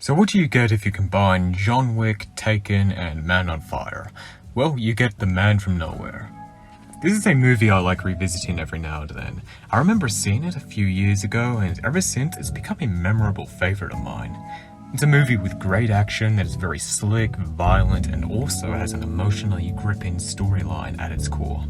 So what do you get if you combine John Wick, Taken, and Man on Fire? Well, you get The Man from Nowhere. This is a movie I like revisiting every now and then. I remember seeing it a few years ago, and ever since it's become a memorable favourite of mine. It's a movie with great action that is very slick, violent, and also has an emotionally gripping storyline at its core.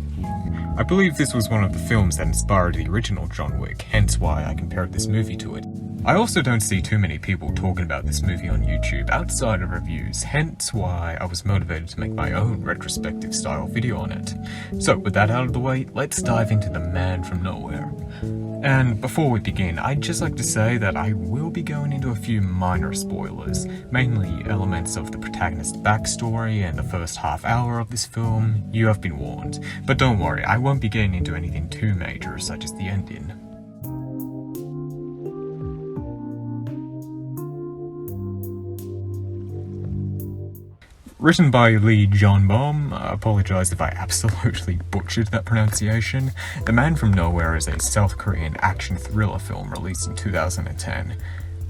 I believe this was one of the films that inspired the original John Wick, hence why I compared this movie to it. I also don't see too many people talking about this movie on YouTube outside of reviews, hence why I was motivated to make my own retrospective style video on it. So with that out of the way, let's dive into The Man from Nowhere. And before we begin, I'd just like to say that I will be going into a few minor spoilers, mainly elements of the protagonist's backstory and the first half hour of this film. You have been warned, but don't worry, I won't be getting into anything too major such as the ending. Written by Lee John Baum, I apologise if I absolutely butchered that pronunciation. The Man from Nowhere is a South Korean action thriller film released in 2010.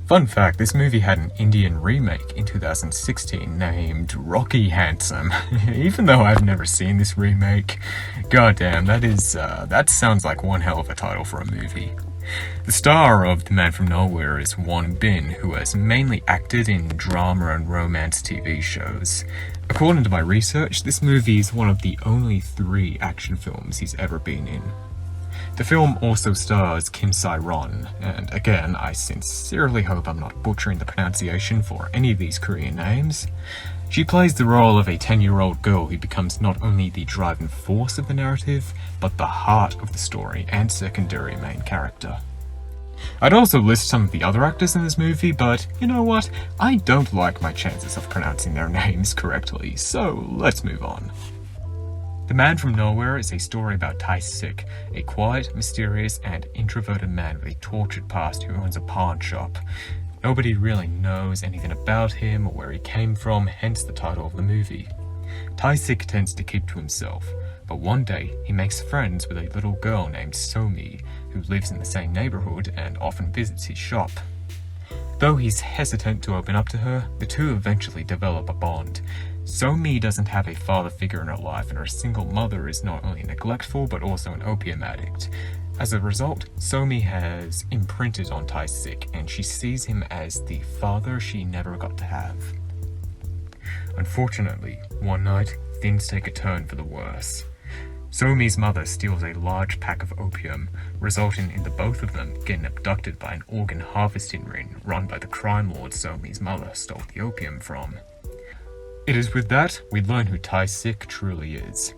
Fun fact, this movie had an Indian remake in 2016 named Rocky Handsome. Even though I've never seen this remake, goddamn, that sounds like one hell of a title for a movie. The star of The Man from Nowhere is Wonbin, who has mainly acted in drama and romance TV shows. According to my research, this movie is one of the only 3 action films he's ever been in. The film also stars kimsaeron, and again, I sincerely hope I'm not butchering the pronunciation for any of these Korean names. She plays the role of a 10-year-old girl who becomes not only the driving force of the narrative, but the heart of the story and secondary main character. I'd also list some of the other actors in this movie, but you know what? I don't like my chances of pronouncing their names correctly, so let's move on. The Man from Nowhere is a story about Tai-sik, a quiet, mysterious, and introverted man with a tortured past who owns a pawn shop. Nobody really knows anything about him or where he came from, hence the title of the movie. Tai-sik tends to keep to himself, but one day he makes friends with a little girl named Somi, who lives in the same neighborhood and often visits his shop. Though he's hesitant to open up to her, the two eventually develop a bond. Somi doesn't have a father figure in her life, and her single mother is not only neglectful but also an opium addict. As a result, Somi has imprinted on Tai-sik, and she sees him as the father she never got to have. Unfortunately, one night, things take a turn for the worse. Somi's mother steals a large pack of opium, resulting in the both of them getting abducted by an organ harvesting ring run by the crime lord Somi's mother stole the opium from. It is with that we learn who Tai-sik truly is.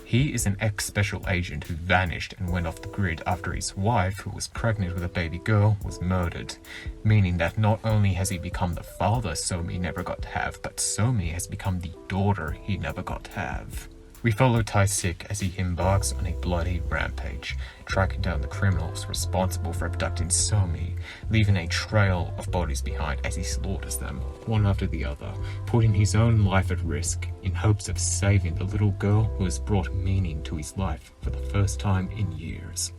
He is an ex-special agent who vanished and went off the grid after his wife, who was pregnant with a baby girl, was murdered, meaning that not only has he become the father Somi never got to have, but Somi has become the daughter he never got to have. We follow Tai-sik as he embarks on a bloody rampage, tracking down the criminals responsible for abducting Somi, leaving a trail of bodies behind as he slaughters them, one after the other, putting his own life at risk in hopes of saving the little girl who has brought meaning to his life for the first time in years.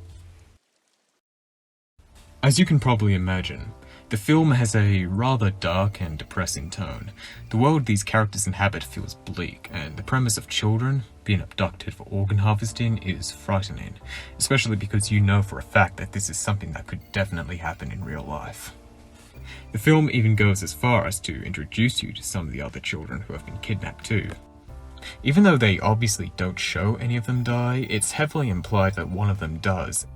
As you can probably imagine, the film has a rather dark and depressing tone. The world these characters inhabit feels bleak, and the premise of children being abducted for organ harvesting is frightening, especially because you know for a fact that this is something that could definitely happen in real life. The film even goes as far as to introduce you to some of the other children who have been kidnapped too. Even though they obviously don't show any of them die, it's heavily implied that one of them does.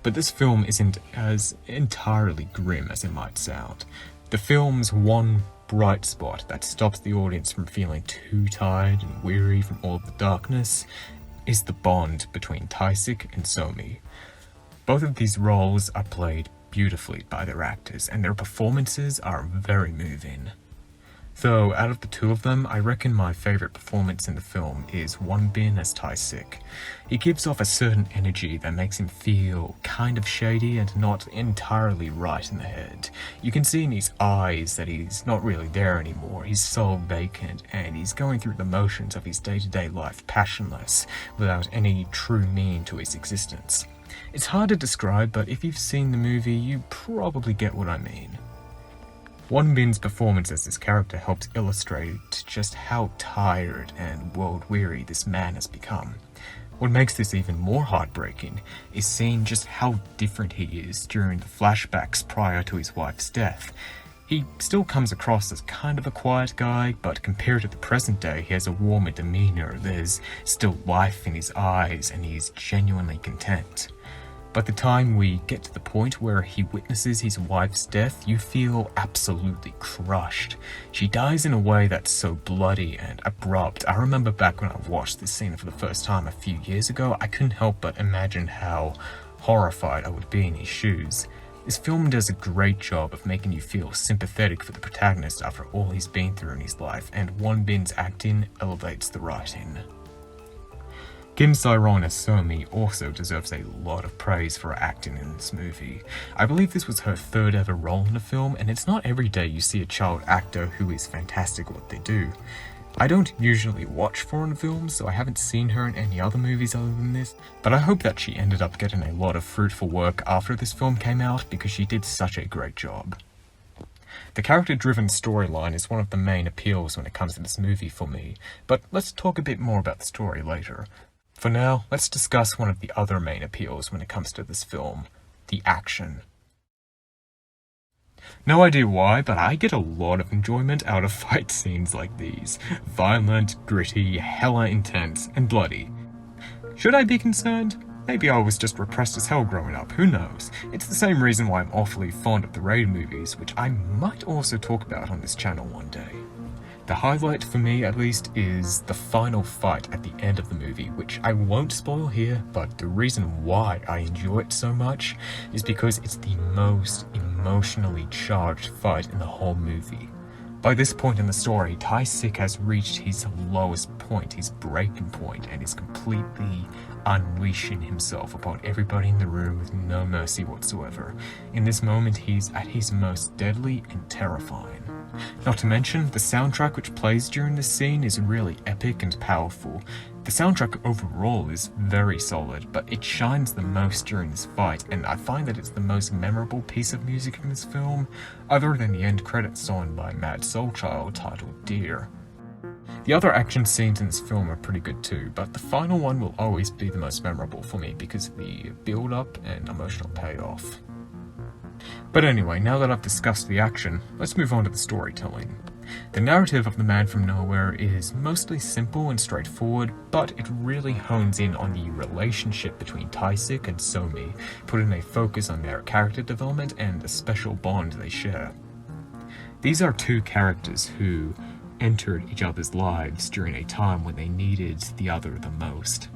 But this film isn't as entirely grim as it might sound. The film's one bright spot that stops the audience from feeling too tired and weary from all the darkness is the bond between Tai-sik and Somi. Both of these roles are played beautifully by their actors, and their performances are very moving. Though, out of the two of them, I reckon my favourite performance in the film is Wonbin as Tai-sik. He gives off a certain energy that makes him feel kind of shady and not entirely right in the head. You can see in his eyes that he's not really there anymore, he's so vacant, and he's going through the motions of his day-to-day life passionless, without any true meaning to his existence. It's hard to describe, but if you've seen the movie, you probably get what I mean. Wonbin's performance as this character helps illustrate just how tired and world-weary this man has become. What makes this even more heartbreaking is seeing just how different he is during the flashbacks prior to his wife's death. He still comes across as kind of a quiet guy, but compared to the present day, he has a warmer demeanor, there's still life in his eyes, and he's genuinely content. By the time we get to the point where he witnesses his wife's death, you feel absolutely crushed. She dies in a way that's so bloody and abrupt. I remember back when I watched this scene for the first time a few years ago, I couldn't help but imagine how horrified I would be in his shoes. This film does a great job of making you feel sympathetic for the protagonist after all he's been through in his life, and Wonbin's acting elevates the writing. Kimsaeron as Somi also deserves a lot of praise for her acting in this movie. I believe this was her third ever role in a film, and it's not every day you see a child actor who is fantastic at what they do. I don't usually watch foreign films, so I haven't seen her in any other movies other than this, but I hope that she ended up getting a lot of fruitful work after this film came out because she did such a great job. The character-driven storyline is one of the main appeals when it comes to this movie for me, but let's talk a bit more about the story later. For now, let's discuss one of the other main appeals when it comes to this film, the action. No idea why, but I get a lot of enjoyment out of fight scenes like these. Violent, gritty, hella intense, and bloody. Should I be concerned? Maybe I was just repressed as hell growing up, who knows? It's the same reason why I'm awfully fond of the raid movies, which I might also talk about on this channel one day. The highlight for me, at least, is the final fight at the end of the movie, which I won't spoil here, but the reason why I enjoy it so much is because it's the most emotionally charged fight in the whole movie. By this point in the story, Tae-sik has reached his lowest point, his breaking point, and is completely unleashing himself upon everybody in the room with no mercy whatsoever. In this moment, he's at his most deadly and terrifying. Not to mention, the soundtrack which plays during this scene is really epic and powerful. The soundtrack overall is very solid, but it shines the most during this fight, and I find that it's the most memorable piece of music in this film, other than the end credits song by Mad Soulchild titled Dear. The other action scenes in this film are pretty good too, but the final one will always be the most memorable for me because of the build-up and emotional payoff. But anyway, now that I've discussed the action, let's move on to the storytelling. The narrative of The Man from Nowhere is mostly simple and straightforward, but it really hones in on the relationship between Tae-sik and Somi, putting a focus on their character development and the special bond they share. These are two characters who entered each other's lives during a time when they needed the other the most.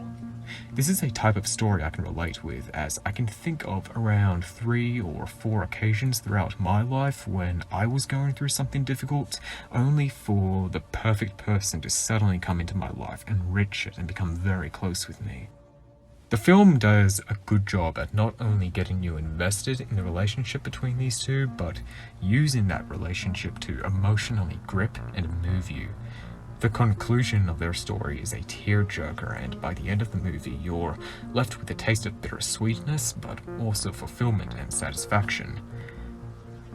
This is a type of story I can relate with, as I can think of around 3 or 4 occasions throughout my life when I was going through something difficult, only for the perfect person to suddenly come into my life, enrich it, and become very close with me. The film does a good job at not only getting you invested in the relationship between these two, but using that relationship to emotionally grip and move you. The conclusion of their story is a tearjerker, and by the end of the movie, you're left with a taste of bittersweetness, but also fulfillment and satisfaction.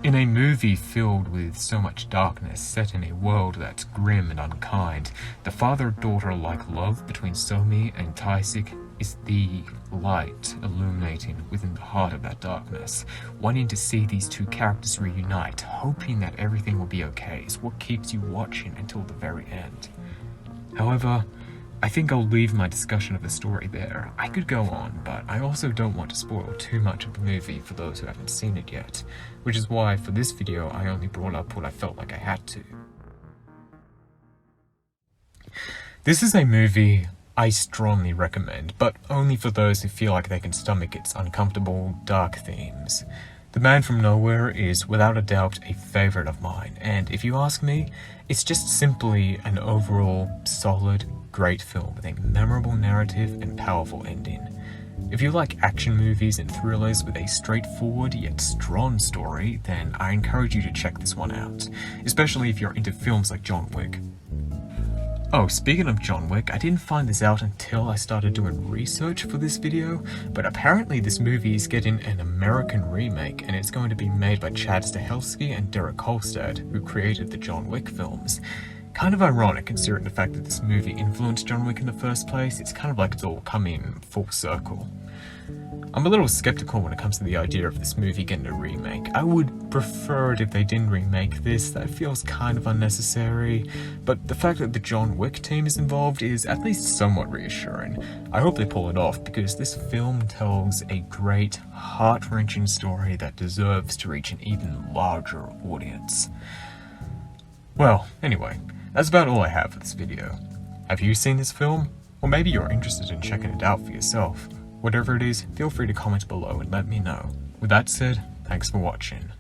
In a movie filled with so much darkness, set in a world that's grim and unkind, the father-daughter-like love between Somi and Tae-sik is the light illuminating within the heart of that darkness. Wanting to see these two characters reunite, hoping that everything will be okay, is what keeps you watching until the very end. However, I think I'll leave my discussion of the story there. I could go on, but I also don't want to spoil too much of the movie for those who haven't seen it yet, which is why for this video I only brought up what I felt like I had to. This is a movie I strongly recommend, but only for those who feel like they can stomach its uncomfortable, dark themes. The Man from Nowhere is without a doubt a favourite of mine, and if you ask me, it's just simply an overall solid, great film with a memorable narrative and powerful ending. If you like action movies and thrillers with a straightforward yet strong story, then I encourage you to check this one out, especially if you're into films like John Wick. Oh, speaking of John Wick, I didn't find this out until I started doing research for this video, but apparently this movie is getting an American remake, and it's going to be made by Chad Stahelski and Derek Kolstad, who created the John Wick films. Kind of ironic considering the fact that this movie influenced John Wick in the first place. It's kind of like it's all coming full circle. I'm a little skeptical when it comes to the idea of this movie getting a remake. I would prefer it if they didn't remake this. That feels kind of unnecessary, but the fact that the John Wick team is involved is at least somewhat reassuring. I hope they pull it off, because this film tells a great, heart-wrenching story that deserves to reach an even larger audience. Well, anyway, that's about all I have for this video. Have you seen this film? Or maybe you're interested in checking it out for yourself. Whatever it is, feel free to comment below and let me know. With that said, thanks for watching.